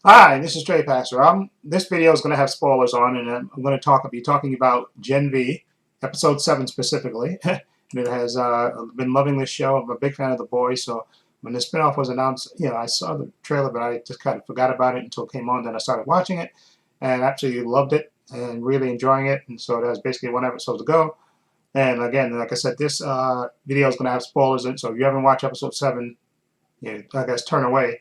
Hi, this is Trey Passer. This video is going to have spoilers on, and I'm going to be talking about Gen V, episode 7 specifically. And it has been loving this show. I'm a big fan of The Boys, so when the spinoff was announced, I saw the trailer, but I just kind of forgot about it until it came on. Then I started watching it, and absolutely loved it and really enjoying it. And so there's basically one episode to go. And again, like I said, this video is going to have spoilers in it. So if you haven't watched episode 7, I guess turn away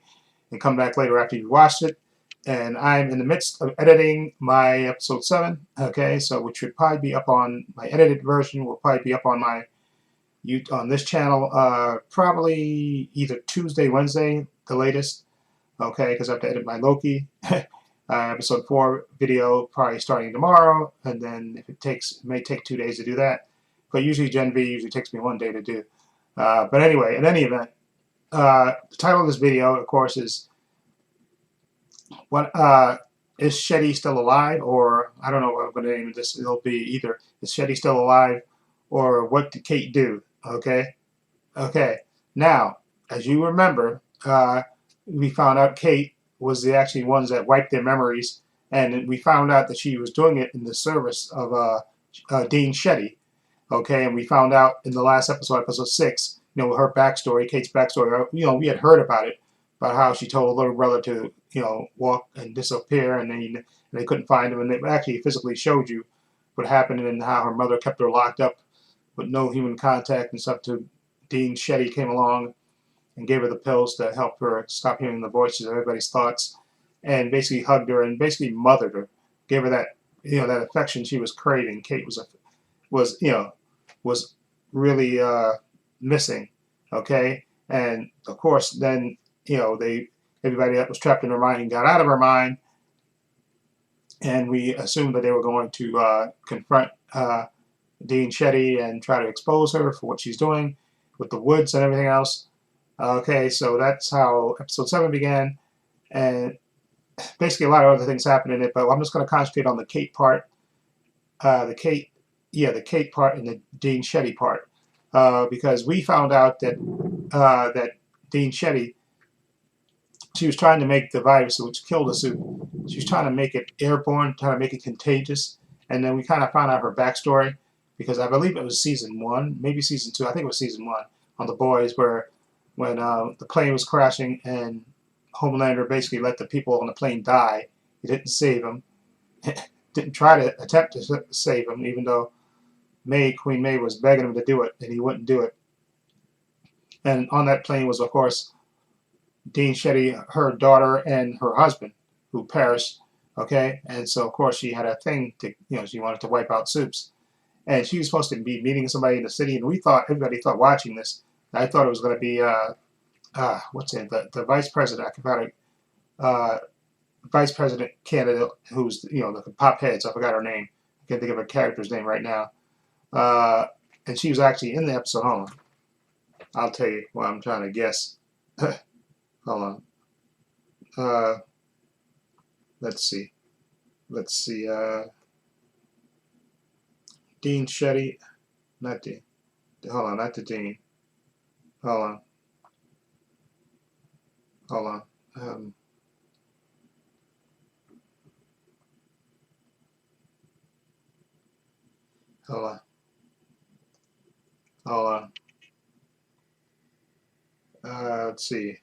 and come back later after you've watched it. And I'm in the midst of editing my episode 7. Okay, so which should probably be up on my edited version. Will probably be up on my on this channel probably either Tuesday, Wednesday, the latest. Okay, because I have to edit my Loki episode 4 video probably starting tomorrow, and then if it may take 2 days to do that. But usually Gen V usually takes me 1 day to do. But anyway, in any event, the title of this video, of course, is what is Shetty still alive? Or I don't know what I'm going to name this. It'll be either is Shetty still alive, or what did Kate do? Okay, okay. Now, as you remember, we found out Kate was the actually ones that wiped their memories, and we found out that she was doing it in the service of Dean Shetty. Okay, and we found out in the last episode, episode 6, her backstory, Kate's backstory. We had heard about it, about how she told a little brother to, walk and disappear, and then they couldn't find him, and they actually physically showed you what happened and how her mother kept her locked up with no human contact and stuff. To Dean Shetty came along and gave her the pills to help her stop hearing the voices of everybody's thoughts, and basically hugged her and basically mothered her, gave her that that affection she was craving. Kate was really missing. Okay, and of course then everybody that was trapped in her mind got out of her mind, and we assumed that they were going to confront Dean Shetty and try to expose her for what she's doing with the woods and everything else. Okay, so that's how episode 7 began, and basically a lot of other things happened in it, but I'm just going to concentrate on the Kate part, the Kate part and the Dean Shetty part, because we found out that that Dean Shetty, she was trying to make the virus which killed the suit. She was trying to make it airborne, trying to make it contagious, and then we kind of found out her backstory, because I believe it was season 1, maybe season 2. I think it was season 1 on The Boys, where when the plane was crashing and Homelander basically let the people on the plane die. He didn't save them. Didn't try to attempt to save them, even though Queen May was begging him to do it, and he wouldn't do it. And on that plane was, of course, Dean Shetty, her daughter, and her husband, who perished. Okay, and so of course she had a thing to, she wanted to wipe out Soups, and she was supposed to be meeting somebody in the city, and everybody thought watching this, I thought it was going to be what's it, the vice president. I forgot it. Vice president candidate, who's the pop heads. I forgot her name. I can't think of her character's name right now. And she was actually in the episode. Hold on, I'll tell you what I'm trying to guess. Hold on. Let's see. Let's see. Dean Shetty, not Dean. Hold on, not the Dean. Hold on. Hold on. Hold on. Hold on. Let's see.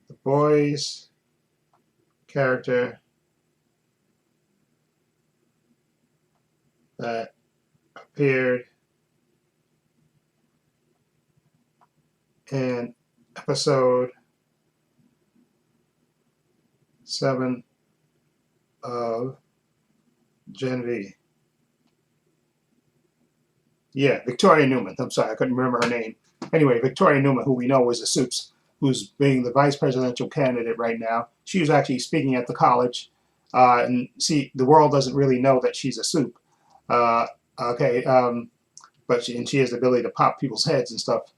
The Boys character that appeared in episode 7 of Gen V. Yeah, Victoria Newman. I'm sorry, I couldn't remember her name. Anyway, Victoria Newman, who we know is a Soups, who's being the vice presidential candidate right now. She was actually speaking at the college. And see, the world doesn't really know that she's a Soup. Okay, but she has the ability to pop people's heads and stuff.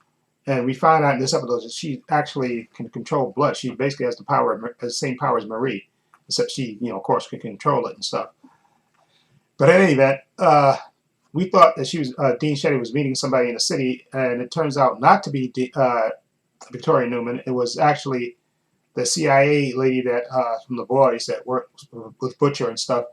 And we find out in this episode that she actually can control blood. She basically has the same power as Marie, except she, of course, can control it and stuff. But in any event, we thought that Dean Shetty was meeting somebody in the city, and it turns out not to be Victoria Newman. It was actually the CIA lady that from The Boys that worked with Butcher and stuff,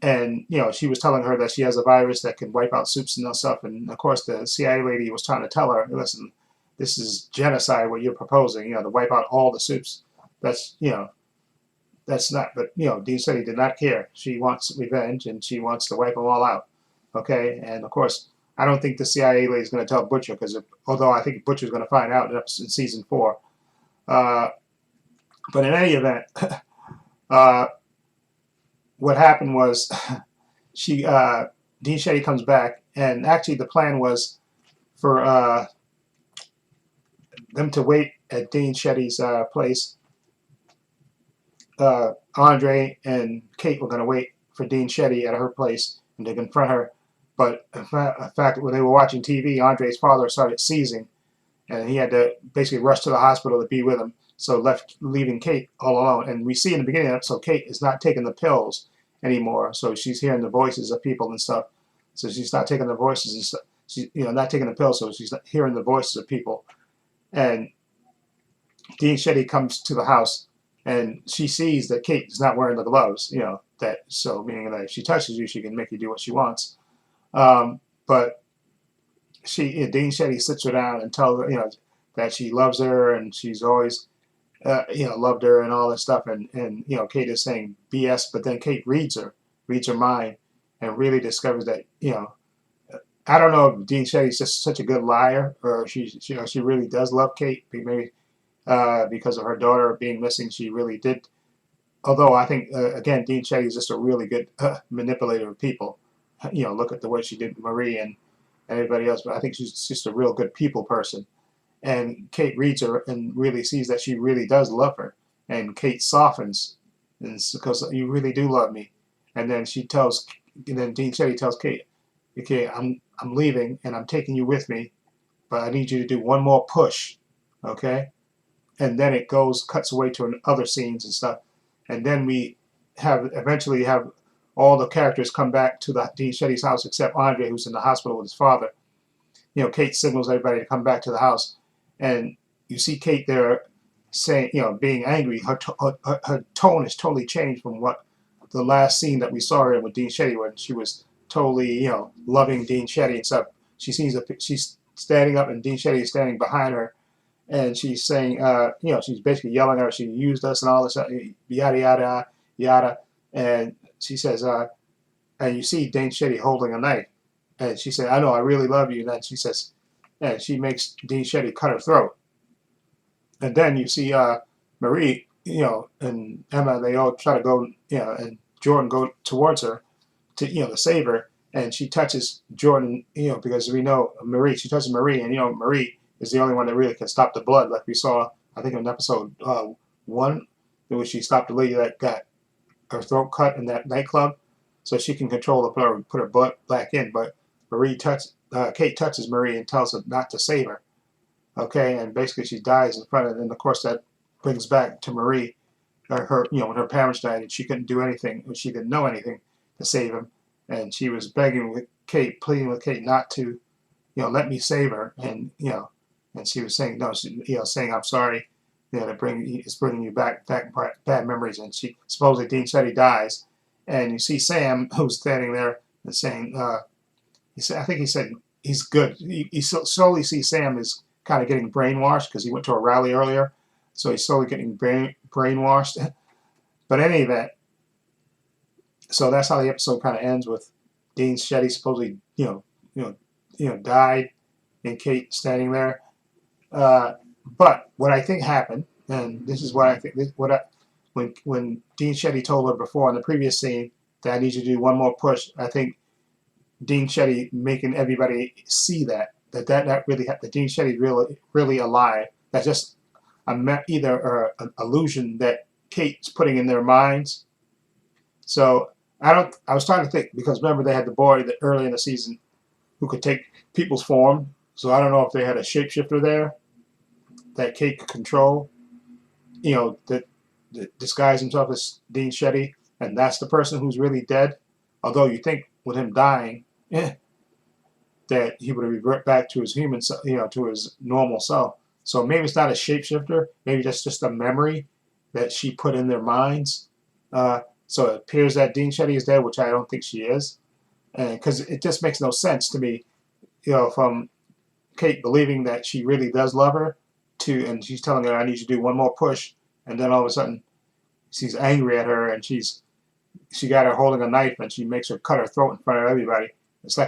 and she was telling her that she has a virus that can wipe out soups and stuff, and of course the CIA lady was trying to tell her, listen, this is genocide what you're proposing, to wipe out all the soups. That's that's not. But Dean Chetty did not care. She wants revenge and she wants to wipe them all out. Okay, and of course I don't think the CIA lady is going to tell Butcher, because although I think Butcher's going to find out in season 4. But in any event, what happened was Dean Shetty comes back, and actually the plan was for them to wait at Dean Shetty's place. Andre and Kate were going to wait for Dean Shetty at her place and to confront her. But in fact, when they were watching TV, Andre's father started seizing, and he had to basically rush to the hospital to be with him. So leaving Kate all alone. And we see in the beginning of the episode, Kate is not taking the pills anymore. So she's hearing the voices of people and stuff. So she's not taking the voices and stuff. She's not taking the pills, so she's not hearing the voices of people. And Dean Shetty comes to the house, and she sees that Kate is not wearing the gloves. Meaning that if she touches you, she can make you do what she wants. But Dean Shetty sits her down and tells her, that she loves her and she's always loved her and all that stuff, and Kate is saying BS, but then Kate reads her mind, and really discovers that I don't know if Dean Shetty's just such a good liar, or she really does love Kate, maybe because of her daughter being missing. She really did. Although I think again, Dean Shetty is just a really good manipulator of people. Look at the way she did Marie and everybody else, but I think she's just a real good people person. And Kate reads her and really sees that she really does love her. And Kate softens, and it's because you really do love me. And then then Dean Shetty tells Kate, okay, I'm leaving and I'm taking you with me, but I need you to do one more push, okay? And then it cuts away to other scenes and stuff. And then we eventually have all the characters come back to the Dean Shetty's house except Andre, who's in the hospital with his father. Kate signals everybody to come back to the house. And you see Kate there saying, being angry. Her tone has totally changed from what the last scene that we saw her in with Dean Shetty, when she was totally, loving Dean Shetty and stuff. She's standing up, and Dean Shetty is standing behind her, and she's saying, she's basically yelling at her. She used us and all this, yada yada yada. And she says, and you see Dean Shetty holding a knife, and she said, I know, I really love you. And then she says. And she makes Dean Shetty cut her throat. And then you see Marie, and Emma, they all try to go, and Jordan go towards her to save her. And she touches Jordan, because we know Marie, she touches Marie, and Marie is the only one that really can stop the blood, like we saw, I think, in episode 1, in which she stopped the lady that got her throat cut in that nightclub. So she can control the blood and put her blood back in. But Kate touches Marie and tells her not to save her. Okay, and basically she dies in front of it. And of course that brings back to Marie, her when her parents died and she couldn't do anything, she didn't know anything to save him, and she was begging with Kate, pleading with Kate not to, let me save her, and and she was saying no, saying I'm sorry, it's bringing you back bad memories, and she supposedly Dean Shetty dies, and you see Sam who's standing there and saying. I think he said he's good. You slowly see Sam is kind of getting brainwashed because he went to a rally earlier, so he's slowly getting brainwashed. But in any event, so that's how the episode kind of ends with Dean Shetty supposedly, died, and Kate standing there. But what I think happened, and this is what I think, when Dean Shetty told her before in the previous scene that I need you to do one more push, I think Dean Shetty making everybody see that really that Dean Shetty really alive. That's just either an illusion that Kate's putting in their minds. So I was trying to think, because remember they had the boy that early in the season who could take people's form. So I don't know if they had a shapeshifter there that Kate could control. That disguise himself as Dean Shetty, and that's the person who's really dead. Although you think with him dying, that he would revert back to his human, to his normal self. So maybe it's not a shapeshifter. Maybe that's just a memory, that she put in their minds. So it appears that Dean Shetty is dead, which I don't think she is, and because it just makes no sense to me, from Kate believing that she really does love her, and she's telling her, "I need you to do one more push," and then all of a sudden she's angry at her, and she got her holding a knife, and she makes her cut her throat in front of everybody. It's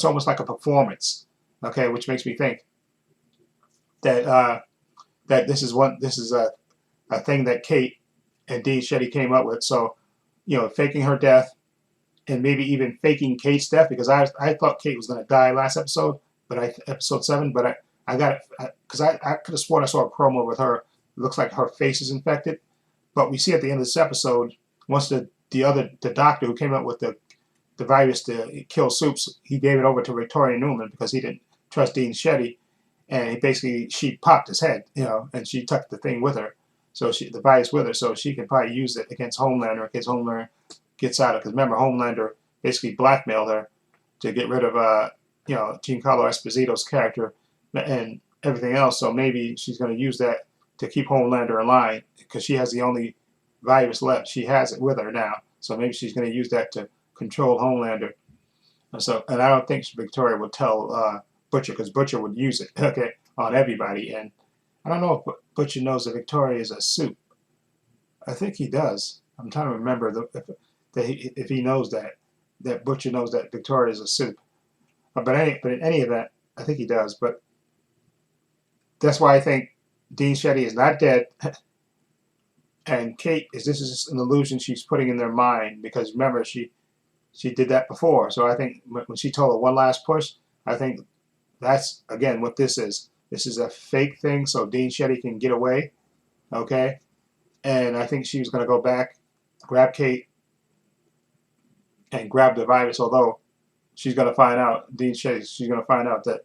almost like a performance, okay, which makes me think that that this is a thing that Kate and Dean Shetty came up with. So, faking her death and maybe even faking Kate's death, because I thought Kate was going to die last episode, but episode 7, but I got it because I could have sworn I saw a promo with her. It looks like her face is infected, but we see at the end of this episode, once the doctor who came up with the virus to kill Soups, he gave it over to Victoria Newman because he didn't trust Dean Shetty, and she popped his head, and she took the thing with her, so the virus with her, so she can probably use it against Homelander in case Homelander gets out of it. Because remember, Homelander basically blackmailed her to get rid of Giancarlo Esposito's character and everything else. So maybe she's going to use that to keep Homelander in line because she has the only virus left. She has it with her now, so maybe she's going to use that to control Homelander. And I don't think Victoria would tell Butcher, because Butcher would use it, okay, on everybody. And I don't know if Butcher knows that Victoria is a Supe. I think he does. I'm trying to remember if he knows that Butcher knows that Victoria is a Supe. But in any event, I think he does. But that's why I think Dean Shetty is not dead. And Kate this is just an illusion she's putting in their mind, because remember, she did that before. So I think when she told her one last push, I think that's, again, what this is. This is a fake thing so Dean Shetty can get away, okay? And I think she was going to go back, grab Kate, and grab the virus, although she's going to find out, Dean Shetty, she's going to find out that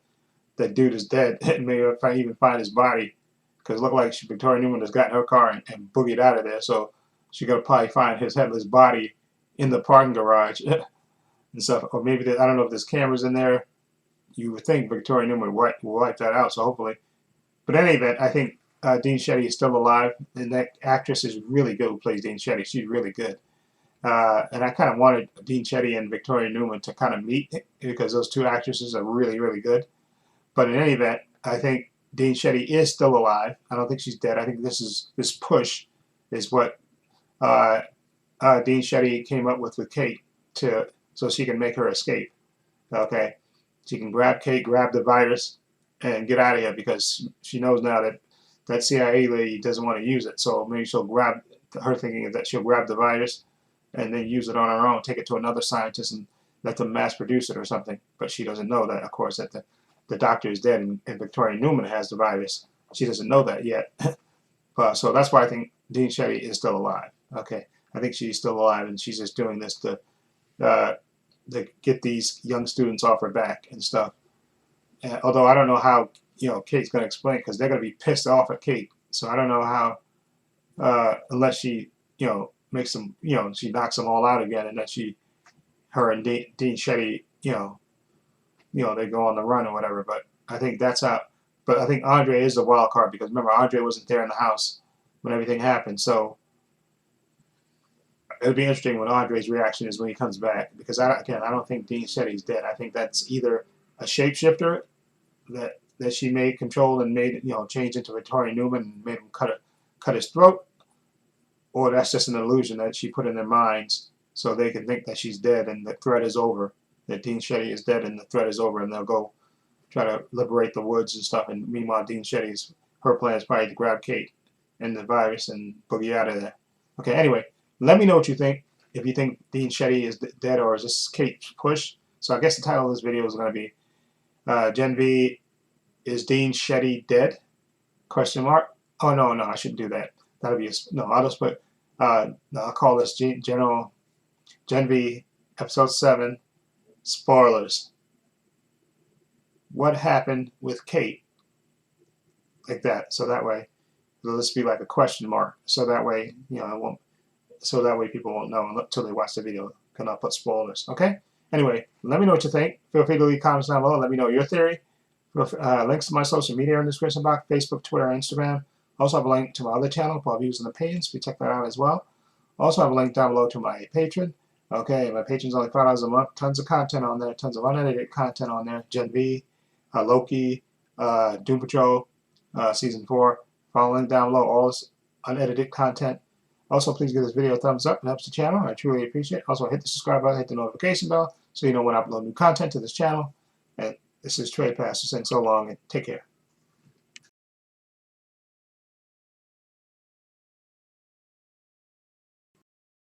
that dude is dead, and maybe even find his body, because it looked like Victoria Newman has gotten her car and boogied out of there, so she's going to probably find his headless body in the parking garage and stuff. Or maybe I don't know if there's cameras in there. You would think Victoria Newman will wipe that out, so hopefully. But in any event, I think Dean Shetty is still alive, and that actress is really good who plays Dean Shetty. She's really good. And I kind of wanted Dean Shetty and Victoria Newman to kind of meet, because those two actresses are really, really good. But in any event, I think Dean Shetty is still alive. I don't think she's dead. I think this push is what Dean Shetty came up with Kate so she can make her escape. Okay, she can grab Kate, grab the virus, and get out of here, because she knows now that that CIA lady doesn't want to use it. So maybe she'll grab her thinking that she'll grab the virus and then use it on her own, take it to another scientist and let them mass produce it or something. But she doesn't know that, of course, that the doctor is dead and Victoria Newman has the virus. She doesn't know that yet. So that's why I think Dean Shetty is still alive. Okay, I think she's still alive, and she's just doing this to get these young students off her back and stuff. Although I don't know how Kate's going to explain, because they're going to be pissed off at Kate. So I don't know how, unless she makes them, she knocks them all out again, and then her and Dean Shetty, they go on the run or whatever. But I think that's how. But I think Andre is the wild card, because remember, Andre wasn't there in the house when everything happened. So it'll be interesting what Andre's reaction is when he comes back, because I don't think Dean Shetty's dead. I think that's either a shapeshifter that she made control and made change into Victoria Newman and made him cut his throat, or that's just an illusion that she put in their minds so they can think that she's dead and the threat is over, that Dean Shetty is dead and the threat is over, and they'll go try to liberate the woods and stuff. And meanwhile, her plan is probably to grab Kate and the virus and boogie out of there. Okay, anyway, let me know what you think. If you think Dean Shetty is dead, or is this Kate's push? So I guess the title of this video is going to be Gen V, is Dean Shetty dead? Question mark. Oh, no, I shouldn't do that. That'll be no. I'll just put. I'll call this Gen V episode 7 spoilers. What happened with Kate? Like that. So that way, it'll just be like a question mark. So that way, it won't. So that way, people won't know until they watch the video. Can I put spoilers? Okay. Anyway, let me know what you think. Feel free to leave comments down below. Let me know your theory. Links to my social media in the description box: Facebook, Twitter, Instagram. Also have a link to my other channel called Views and Opinions. Please check that out as well. Also have a link down below to my Patreon. Okay, my Patreon's only $5 a month. Tons of content on there. Tons of unedited content on there. Gen V, Loki, Doom Patrol, Season 4. Follow the link down below. All this unedited content. Also, please give this video a thumbs up. It helps the channel. I truly appreciate it. Also, hit the subscribe button, hit the notification bell, so you know when I upload new content to this channel. And this is Trey Pastor saying so long and take care.